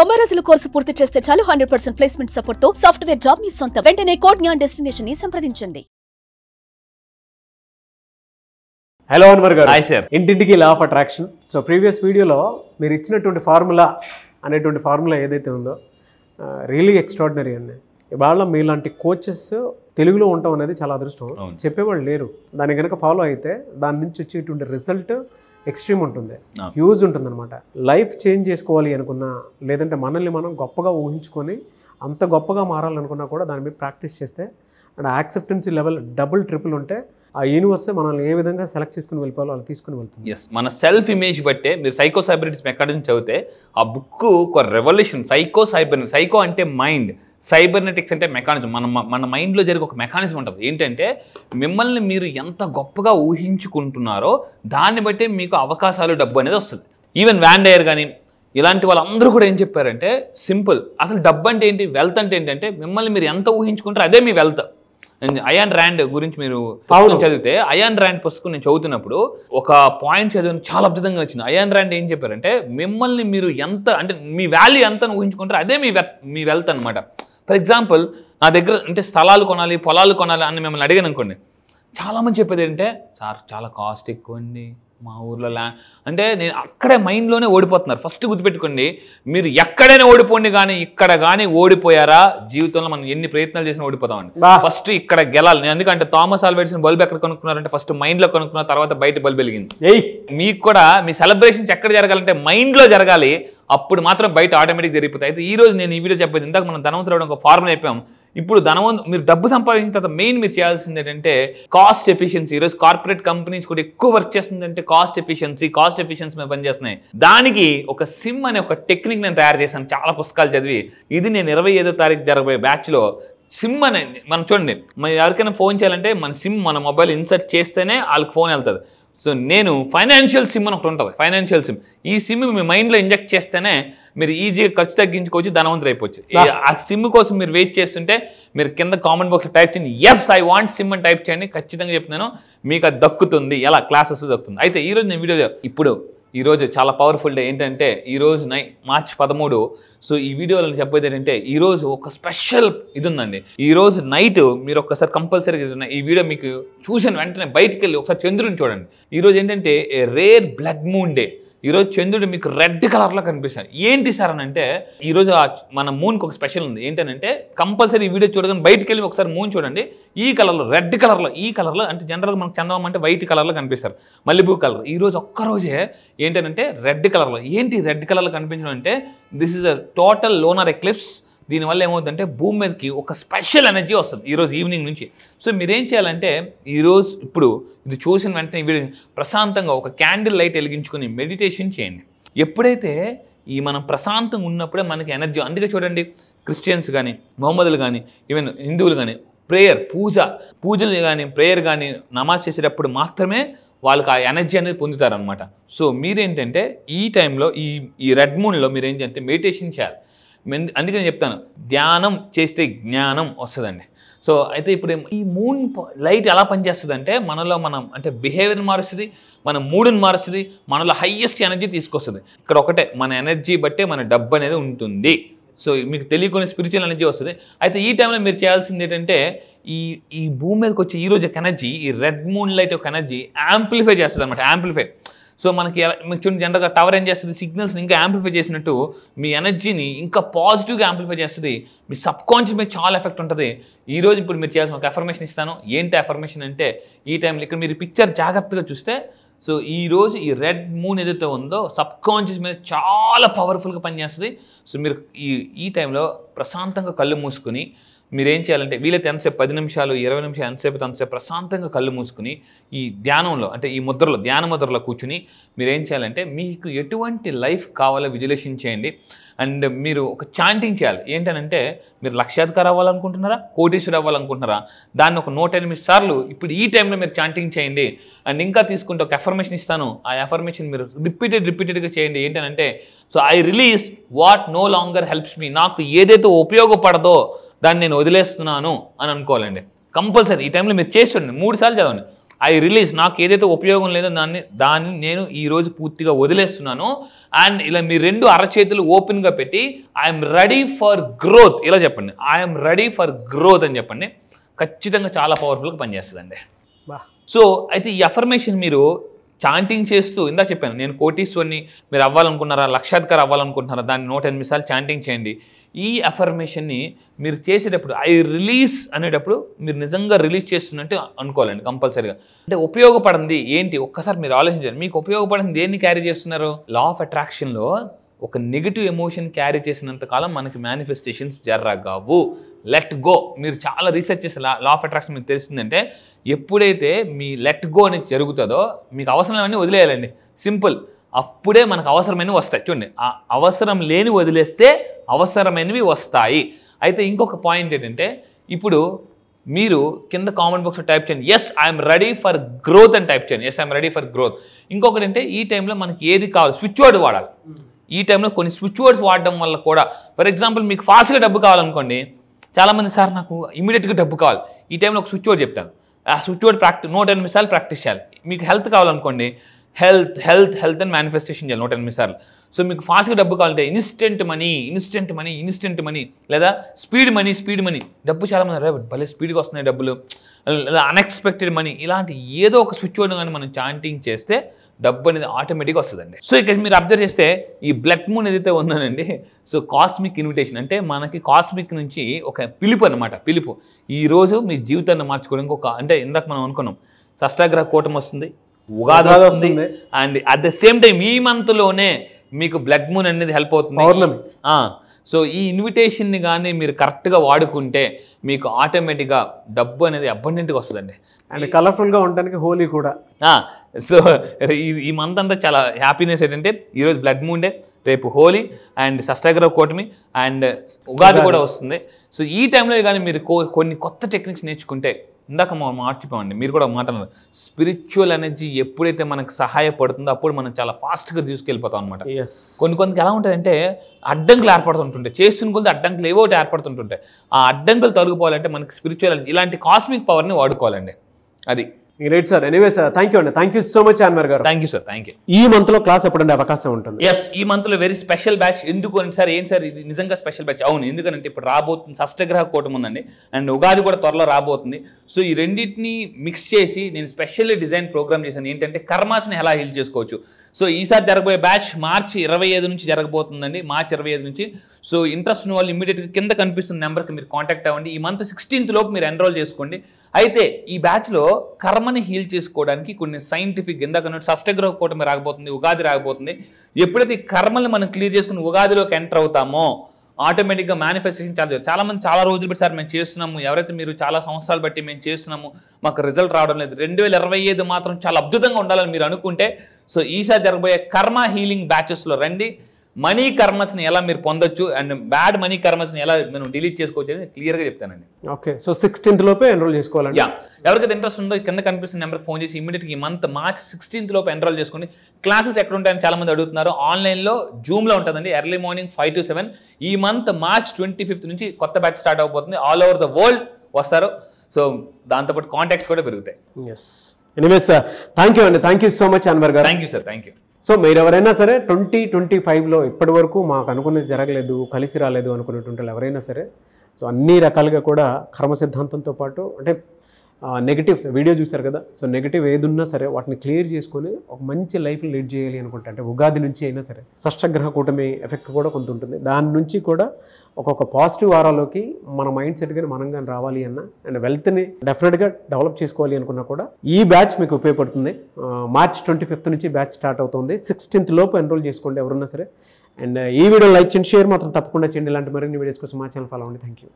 90 రోజుల కోర్సు పూర్తి చేస్తే చాలు 100% ప్లేస్మెంట్ సపోర్ట్ తో సాఫ్ట్వేర్ జాబ్ మీ సొంతం. వెంటనే కోడ్ జ్ఞాన్ డెస్టినేషన్ ని సంప్రదించండి. హలో అన్వర్ గారు. Hi sir. ఇంటింటికి law of attraction. So previous వీడియోలో మీరు ఇచ్చినటువంటి ఫార్ములా అనేటువంటి ఫార్ములా ఏదైతే ఉందో రియలీ ఎక్స్ట్రాడినరీ అండి. ఇవాళ మీలాంటి కోచెస్ తెలుగులో ఉండటం అనేది చాలా అదృష్టం. చెప్పేవాళ్ళు లేరు. దాన్ని కనుక ఫాలో అయితే దాని నుంచి వచ్చేటువంటి రిజల్ట్ ఎక్స్ట్రీమ్ ఉంటుంది, హ్యూజ్ ఉంటుంది అనమాట. లైఫ్ చేంజ్ చేసుకోవాలి అనుకున్నా, లేదంటే మనల్ని మనం గొప్పగా ఊహించుకొని అంత గొప్పగా మారాలనుకున్నా కూడా దాని మీద ప్రాక్టీస్ చేస్తే and acceptancy level double triple ఉంటే ఆ యూనివర్స్ మనల్ని ఏ విధంగా సెలెక్ట్ చేసుకుని వెళ్ళిపోవాలో అలా తీసుకుని వెళ్తుంది. ఎస్, మన సెల్ఫ్ ఇమేజ్ బట్టే మీరు సైకో సైబర్నెటిక్స్ ఎక్కడి నుంచి చదివితే ఆ బుక్ ఒక రెవల్యూషన్. సైకో అంటే మైండ్, సైబర్నెటిక్స్ అంటే మెకానిజం. మన మైండ్లో జరిగే ఒక మెకానిజం ఉంటుంది. ఏంటంటే మిమ్మల్ని మీరు ఎంత గొప్పగా ఊహించుకుంటున్నారో దాన్ని బట్టే మీకు అవకాశాలు, డబ్బు అనేది వస్తుంది. ఈవెన్ వ్యాన్ డయర్ కానీ ఇలాంటి వాళ్ళందరూ కూడా ఏం చెప్పారంటే సింపుల్, అసలు డబ్బు అంటే ఏంటి, వెల్త్ అంటే ఏంటంటే మిమ్మల్ని మీరు ఎంత ఊహించుకుంటారో అదే మీ వెల్త్. అయాన్ ర్యాండ్ గురించి మీరు చదివితే, అయాన్ ర్యాండ్ పుస్తకం నేను చదువుతున్నప్పుడు ఒక పాయింట్ చదివిన చాలా అద్భుతంగా వచ్చింది. అయాన్ ర్యాండ్ ఏం చెప్పారంటే మిమ్మల్ని మీరు ఎంత అంటే మీ వాల్యూ ఎంత ఊహించుకుంటారో అదే మీ వెల్త్ అనమాట. ఫర్ ఎగ్జాంపుల్, నా దగ్గర అంటే స్థలాలు కొనాలి, పొలాలు కొనాలి అని మిమ్మల్ని అడిగాను అనుకోండి, చాలామంది చెప్పేది ఏంటంటే సార్ చాలా కాస్ట్ ఎక్కువ అండి మా ఊర్లో అంటే నేను అక్కడే మైండ్లోనే ఓడిపోతున్నారు. ఫస్ట్ గుర్తుపెట్టుకోండి, మీరు ఎక్కడైనా ఓడిపోండి, కానీ ఇక్కడ కానీ ఓడిపోయారా జీవితంలో మనం ఎన్ని ప్రయత్నాలు చేసినా ఓడిపోతామండి. ఫస్ట్ ఇక్కడ గెలాలి. ఎందుకంటే థామస్ ఆల్వా ఎడిసన్ బల్బ్ ఎక్కడ కొనుక్కున్నారంటే ఫస్ట్ మైండ్లో కొనుక్కున్న తర్వాత బయట బల్బ్ వెలిగింది. మీకు కూడా మీ సెలబ్రేషన్స్ ఎక్కడ జరగాలంటే మైండ్లో జరగాలి, అప్పుడు మాత్రం బయట ఆటోమేటిక్ జరిగిపోతాయి. అయితే ఈ రోజు నేను ఈ వీడియో చెప్పేది, ఇందాక మనం ధనవంతులు ఒక ఫార్ములా చెప్పాం. ఇప్పుడు మీరు డబ్బు సంపాదించిన తర్వాత మెయిన్ మీరు చేయాల్సింది ఏంటంటే కాస్ట్ ఎఫిషియన్సీ. ఈరోజు కార్పొరేట్ కంపెనీస్ కూడా ఎక్కువ వర్క్ చేస్తుందంటే కాస్ట్ ఎఫిషియన్సీ మీద పనిచేస్తున్నాయి. దానికి ఒక సిమ్ అనే ఒక టెక్నిక్ నేను తయారు చేశాను చాలా పుస్తకాలు చదివి. ఇది నేను 25వ తారీఖు జరగబోయే బ్యాచ్లో సిమ్ అనేది మనం చూడండి, మనం ఎవరికైనా ఫోన్ చేయాలంటే మన సిమ్ మన మొబైల్ ఇన్సర్ట్ చేస్తేనే వాళ్ళకి ఫోన్ వెళ్తుంది. సో నేను ఫైనాన్షియల్ సిమ్ అని ఒకటి ఉంటుంది, ఫైనాన్షియల్ సిమ్. ఈ సిమ్ మీ మైండ్లో ఇంజెక్ట్ చేస్తేనే మీరు ఈజీగా ఖర్చు తగ్గించుకోవచ్చు, ధనవంతులు అయిపోవచ్చు. ఆ సిమ్ కోసం మీరు వెయిట్ చేస్తుంటే మీరు కింద కామెంట్ బాక్స్లో టైప్ చేయండి, ఎస్ ఐ వాంట్ సిమ్ అని టైప్ చేయండి. ఖచ్చితంగా చెప్తున్నాను మీకు అది దక్కుతుంది, ఎలా క్లాసెస్ దక్కుతుంది. అయితే ఈరోజు నేను వీడియో ఈరోజు చాలా పవర్ఫుల్ డే. ఏంటంటే ఈరోజు మార్చి 13. సో ఈ వీడియోలో చెప్పేది ఏంటంటే ఈరోజు ఒక స్పెషల్ ఇది ఉందండి. ఈరోజు నైట్ మీరు ఒక్కసారి కంపల్సరీగా ఈ వీడియో మీకు చూసిన వెంటనే బయటికి వెళ్ళి ఒకసారి చంద్రుడిని చూడండి. ఈరోజు ఏంటంటే a rare blood moon day. ఈరోజు చంద్రుడు మీకు రెడ్ కలర్లో కనిపిస్తాడు. ఏంటి సార్ అని అంటే ఈరోజు మన మూన్కి ఒక స్పెషల్ ఉంది. ఏంటంటే కంపల్సరీ ఈ వీడియో చూడగానే బయటికి వెళ్ళి ఒకసారి మూన్ చూడండి. ఈ కలర్లో, రెడ్ కలర్లో, ఈ కలర్లో అంటే జనరల్గా మనకు చందమామ అంటే వైట్ కలర్లో కనిపిస్తారు, మల్లెపూ కలర్. ఈరోజు ఒక్కరోజే ఏంటంటే రెడ్ కలర్లో. ఏంటి రెడ్ కలర్లో కనిపించడం అంటే this is a total లోనర్ eclipse. దీనివల్ల ఏమవుతుందంటే భూమి మీదకి ఒక స్పెషల్ ఎనర్జీ వస్తుంది ఈరోజు ఈవినింగ్ నుంచి. సో మీరేం చేయాలంటే ఈరోజు ఇప్పుడు ఇది చూసిన వెంటనే వీడియో ప్రశాంతంగా ఒక క్యాండిల్ లైట్ వెలిగించుకొని మెడిటేషన్ చేయండి. ఎప్పుడైతే ఈ మనం ప్రశాంతంగా ఉన్నప్పుడే మనకి ఎనర్జీ. అందుకే చూడండి, క్రిస్టియన్స్ కానీ, మొహమ్మదులు కానీ, ఈవెన్ హిందువులు కానీ పూజలు కానీ, ప్రేయర్ కానీ, నమాజ్ చేసేటప్పుడు మాత్రమే వాళ్ళకి ఆ ఎనర్జీ అనేది పొందుతారనమాట. సో మీరేంటంటే ఈ టైంలో ఈ రెడ్ మూన్లో మీరు ఏంటంటే మెడిటేషన్ చేయాలి. అందుకే నేను చెప్తాను, ధ్యానం చేస్తే జ్ఞానం వస్తుందండి. సో అయితే ఇప్పుడు ఈ మూన్ లైట్ ఎలా పనిచేస్తుంది అంటే మనలో మనం అంటే బిహేవియర్ మారుస్తుంది, మన మూడ్ని మారుస్తుంది, మనలో హైయెస్ట్ ఎనర్జీ తీసుకొస్తుంది. ఇక్కడ ఒకటే, మన ఎనర్జీ బట్టే మన డబ్బు అనేది ఉంటుంది. సో మీకు తెలియకుండా స్పిరిచువల్ ఎనర్జీ వస్తుంది. అయితే ఈ టైంలో మీరు చేయాల్సింది ఏంటంటే ఈ భూమి మీదకి వచ్చి ఈరోజు ఒక ఎనర్జీ, ఈ రెడ్ మూన్ లైట్ ఒక ఎనర్జీ యాంప్లిఫై చేస్తుంది అనమాట. యాంప్లిఫై. సో మనకి చూడండి, జనరల్గా టవర్ ఏం చేస్తుంది, సిగ్నల్స్ని ఇంకా యాంప్లిఫై చేసినట్టు మీ ఎనర్జీని ఇంకా పాజిటివ్గా యాంప్లిఫై చేస్తుంది. మీ సబ్ కాన్షియస్ మీద చాలా ఎఫెక్ట్ ఉంటుంది. ఈరోజు ఇప్పుడు మీరు చేయాల్సిన ఒక అఫర్మేషన్ ఇస్తాను. ఏంటి అఫర్మేషన్ అంటే ఈ టైంలో ఇక్కడ మీరు పిక్చర్ జాగ్రత్తగా చూస్తే, సో ఈరోజు ఈ రెడ్ మూన్ ఏదైతే ఉందో సబ్ కాన్షియస్ మీద చాలా పవర్ఫుల్గా పనిచేస్తుంది. సో మీరు ఈ టైంలో ప్రశాంతంగా కళ్ళు మూసుకొని మీరేం చేయాలంటే వీలైతే ఎంతసేపు 10 నిమిషాలు 20 నిమిషాలు ఎంతసేపు ప్రశాంతంగా కళ్ళు మూసుకుని ఈ ధ్యానంలో అంటే ఈ ముద్రలో, ధ్యాన ముద్రలో కూర్చుని మీరేం చేయాలంటే మీకు ఎటువంటి లైఫ్ కావాలో విజులేషన్ చేయండి. అండ్ మీరు ఒక చాంటింగ్ చేయాలి. ఏంటనంటే మీరు లక్షాధికారి అవ్వాలనుకుంటున్నారా, కోటీశ్వరు అవ్వాలనుకుంటున్నారా, దాన్ని ఒక 108 సార్లు ఇప్పుడు ఈ టైంలో మీరు చాంటింగ్ చేయండి. అండ్ ఇంకా తీసుకుంటే ఒక అఫర్మేషన్ ఇస్తాను, ఆ అఫర్మేషన్ మీరు రిపీటెడ్గా చేయండి. ఏంటనంటే so I release what no longer helps me. నాకు ఏదైతే ఉపయోగపడదో దాన్ని నేను వదిలేస్తున్నాను అని అనుకోవాలండి. కంపల్సరీ ఈ టైంలో మీరు చేసి చూడండి, 3 సార్లు చదవండి. ఐ రిలీజ్, నాకు ఏదైతే ఉపయోగం లేదో దాన్ని నేను ఈరోజు పూర్తిగా వదిలేస్తున్నాను. అండ్ ఇలా మీ 2 అరచేతులు ఓపెన్గా పెట్టి ఐఎమ్ రెడీ ఫర్ గ్రోత్ ఇలా చెప్పండి. ఐఎమ్ రెడీ ఫర్ గ్రోత్ అని చెప్పండి. ఖచ్చితంగా చాలా పవర్ఫుల్గా పనిచేస్తుందండి. సో అయితే ఈ అఫర్మేషన్ మీరు చాంటింగ్ చేస్తూ, ఇందాక చెప్పాను నేను కోటీశ్వరిని మీరు అవ్వాలనుకున్నారా, లక్షాధికారి అవ్వాలనుకుంటున్నారా, దాన్ని 108 సార్లు చాంటింగ్ చేయండి. ఈ అఫర్మేషన్ని మీరు చేసేటప్పుడు ఐ రిలీజ్ అనేటప్పుడు మీరు నిజంగా రిలీజ్ చేస్తున్నట్టు అనుకోవాలండి కంపల్సరీగా. అంటే ఉపయోగపడింది ఏంటి ఒక్కసారి మీరు ఆలోచించారు. మీకు ఉపయోగపడింది దేన్ని క్యారీ చేస్తున్నారు? లా ఆఫ్ అట్రాక్షన్లో ఒక నెగిటివ్ ఎమోషన్ క్యారీ చేసినంత కాలం మనకి మేనిఫెస్టేషన్స్ జరగవు. Let go. మీరు చాలా రీసెర్చ్ చేసే లా ఆఫ్ అట్రాక్షన్ మీకు తెలిసిందంటే ఎప్పుడైతే మీ లెట్ గో అనేది జరుగుతుందో మీకు అవసరమైనవన్నీ వదిలేయాలండి. సింపుల్. అప్పుడే మనకు అవసరమైనవి వస్తాయి. చూడండి, ఆ అవసరం లేని వదిలేస్తే అవసరమైనవి వస్తాయి. అయితే ఇంకొక పాయింట్ ఏంటంటే ఇప్పుడు మీరు కింద కామెంట్ బాక్స్లో టైప్ చేయండి yes I'm ready for growth అని టైప్ చేయండి. Yes I'm ready for growth. ఇంకొకటి అంటే ఈ టైంలో మనకి ఏది కావాలి స్విచ్ వర్డ్ వాడాలి. ఈ టైంలో కొన్ని స్విచ్ వర్డ్స్ వాడడం వల్ల కూడా, ఫర్ ఎగ్జాంపుల్ మీకు ఫాస్ట్గా డబ్బు కావాలనుకోండి, చాలామంది సార్ నాకు ఇమీడియట్గా డబ్బు కావాలి, ఈ టైంలో ఒక స్విచ్ వర్డ్ చెప్తాను. ఆ స్విచ్ వర్డ్ 108 సార్లు ప్రాక్టీస్ చేయాలి. మీకు హెల్త్ కావాలనుకోండి, హెల్త్ హెల్త్ హెల్త్ అని మేనిఫెస్టేషన్ చేయాలి 108 సార్లు. సో మీకు ఫాస్ట్గా డబ్బు కావాలంటే instant money instant money instant money, లేదా స్పీడ్ మనీ స్పీడ్ మనీ. డబ్బు చాలామంది భలే స్పీడ్గా వస్తున్నాయి డబ్బులు, లేదా అన్ఎక్స్పెక్టెడ్ మనీ, ఇలాంటి ఏదో ఒక స్విచ్ వర్డ్ కానీ మనం చాంటింగ్ చేస్తే డబ్బు అనేది ఆటోమేటిక్గా వస్తుందండి. సో ఇక మీరు అబ్జర్వ్ చేస్తే ఈ బ్లడ్ మూన్ ఏదైతే ఉందనండి, సో కాస్మిక్ ఇన్విటేషన్ అంటే మనకి కాస్మిక్ నుంచి ఒక పిలుపు అనమాట. పిలుపు ఈరోజు మీ జీవితాన్ని మార్చుకోవడానికి ఒక, అంటే ఇందాక మనం అనుకున్నాం షష్ఠగ్రహ కూటమి వస్తుంది, ఉగాది వస్తుంది, and at the same time ఈ మంత్లోనే మీకు బ్లడ్ మూన్ అనేది హెల్ప్ అవుతుంది. సో ఈ ఇన్విటేషన్ని కానీ మీరు కరెక్ట్గా వాడుకుంటే మీకు ఆటోమేటిక్గా డబ్బు అనేది అబండెంట్గా వస్తుందండి. అండ్ కలర్ఫుల్గా ఉండడానికి హోలీ కూడా. సో ఈ మంత్ అంతా చాలా హ్యాపీనెస్ ఏంటంటే ఈరోజు బ్లడ్ మూన్ డే, రేపు హోలీ అండ్ షష్ఠగ్రహ కూటమి అండ్ ఉగాది కూడా వస్తుంది. సో ఈ టైంలో కానీ మీరు కొన్ని కొత్త టెక్నిక్స్ నేర్చుకుంటే, ఇందాక మనం మార్చిపోమండి మీరు కూడా మాట్లాడారు, స్పిరిచువల్ ఎనర్జీ ఎప్పుడైతే మనకు సహాయపడుతుందో అప్పుడు మనం చాలా ఫాస్ట్గా తీసుకెళ్ళిపోతాం అనమాట. కొన్ని ఎలా ఉంటుందంటే అడ్డంకులు ఏర్పడుతుంటుంటాయి, చేస్తున్న కొద్ది అడ్డంకులు ఏవో ఒకటి ఏర్పడుతుంటుంటాయి. ఆ అడ్డంకులు తొలగిపోవాలంటే మనకి స్పిరిచువల్ ఇలాంటి కాస్మిక్ పవర్ని వాడుకోవాలండి. అది right sir. Anyway sir, thank you అండి. Thank you so much Anwar గారు. Thank you sir. Thank you. ఈ మంత్లో క్లాస్ ఎప్పుడంటే అవకాశం ఉంటుంది? ఎస్, ఈ మంత్లో వెరీ స్పెషల్ బ్యాచ్. ఎందుకు అంటే సార్ ఏం సార్ ఇది నిజంగా స్పెషల్ బ్యాచ్? అవును, ఎందుకంటే ఇప్పుడు రాబోతుంది షష్ఠగ్రహ కూటమి ఉందండి, అండ్ ఉగాది కూడా త్వరలో రాబోతుంది. సో ఈ రెండింటిని మిక్స్ చేసి నేను స్పెషల్లీ డిజైన్ ప్రోగ్రామ్ చేశాను. ఏంటంటే కర్మాస్ని ఎలా హీల్ చేసుకోవచ్చు. సో ఈసారి జరగబోయే బ్యాచ్ మార్చి 25 నుంచి జరగబోతుందండి, మార్చి 25 నుంచి. సో ఇంట్రెస్ట్ ఉన్న వాళ్ళు ఇమీడియట్గా కింద కనిపిస్తున్న నెంబర్కి మీరు కాంటాక్ట్ అవ్వండి. ఈ మంత్ 16th లోపు మీరు ఎన్రోల్ చేసుకోండి. అయితే ఈ బ్యాచ్లో కర్మని హీల్ చేసుకోవడానికి కొన్ని సైంటిఫిక్, ఇందాక షష్ఠగ్రహ కూటమి రాకపోతుంది, ఉగాది రాకపోతుంది. ఎప్పుడైతే కర్మల్ని మనం క్లియర్ చేసుకుని ఉగాదిలోకి ఎంటర్ అవుతామో ఆటోమేటిక్గా మేనిఫెస్టేషన్ చాలామంది చాలా రోజులు బట్టి సార్ మేము చేస్తున్నాము, ఎవరైతే మీరు చాలా సంవత్సరాలు బట్టి మేము చేస్తున్నాము మాకు రిజల్ట్ రావడం లేదు, 2025 మాత్రం చాలా అద్భుతంగా ఉండాలని మీరు అనుకుంటే, సో ఈసారి జరగబోయే కర్మ హీలింగ్ బ్యాచెస్లో రండి. మనీ కర్మస్ని ఎలా మీరు పొందొచ్చు అండ్ బ్యాడ్ మనీ కర్మస్ని ఎలా మనం డిలీట్ చేసుకోవచ్చు అనేది క్లియర్గా చెప్తానండి. ఓకే, సో 16th లోపే ఎన్రోల్ చేసుకోవాలండి. ఎవరికైతే ఇంట్రెస్ట్ ఉందో కింద కనిపిస్తున్న నెంబర్కి ఫోన్ చేసి ఇమీడియట్గా ఈ మంత్ మార్చ్ 16th లోపు ఎన్రోల్ చేసుకోండి. క్లాసెస్ ఎక్కడ ఉంటాయని చాలా మంది అడుగుతున్నారు. ఆన్లైన్లో జూమ్లో ఉంటుందండి, ఎర్లీ మార్నింగ్ 5 to 7. ఈ మంత్ మార్చ్ 25th నుంచి కొత్త బ్యాచ్ స్టార్ట్ అవబోతుంది. ఆల్ ఓవర్ ద వరల్డ్ వస్తారు. సో దాంతోపాటు కాంటాక్ట్స్ కూడా పెరుగుతాయి. ఎస్, ఎనీవేస్ థ్యాంక్ యూ అండి. Thank you so much Anwar గారు. Thank you sir. Thank you. So మీరు ఎవరైనా సరే 2025లో ఇప్పటి వరకు మాకు అనుకున్నది జరగలేదు, కలిసి రాలేదు అనుకునేటువంటి ఎవరైనా సరే, సో అన్ని రకాలుగా కూడా కర్మ సిద్ధాంతంతో పాటు అంటే నెగిటివ్స్ వీడియో చూశారు కదా, సో నెగిటివ్ ఏది ఉన్నా సరే వాటిని క్లియర్ చేసుకొని ఒక మంచి లైఫ్ని లీడ్ చేయాలి అనుకుంటే, అంటే ఉగాది నుంచి అయినా సరే షష్ఠగ్రహ కూటమి ఎఫెక్ట్ కూడా కొంత ఉంటుంది. దాని నుంచి కూడా ఒక్కొక్క పాజిటివ్ వారాలోకి మన మైండ్ సెట్ కానీ మనం కానీ రావాలి అన్న అండ్ వెల్త్ని డెఫినెట్గా డెవలప్ చేసుకోవాలి అనుకున్నా కూడా ఈ బ్యాచ్ మీకు ఉపయోగపడుతుంది. మార్చ్ 25th నుంచి బ్యాచ్ స్టార్ట్ అవుతుంది. 16th లోపు ఎన్రోల్ చేసుకోండి ఎవరున్నా సరే. అండ్ ఈ వీడియో లైక్ చేయండి, షేర్ మాత్రం తప్పకుండా చేయండి. ఇలాంటి మరిన్ని వీడియోస్ కోసం మా ఛానల్ ఫాలో అవ్వండి. Thank you.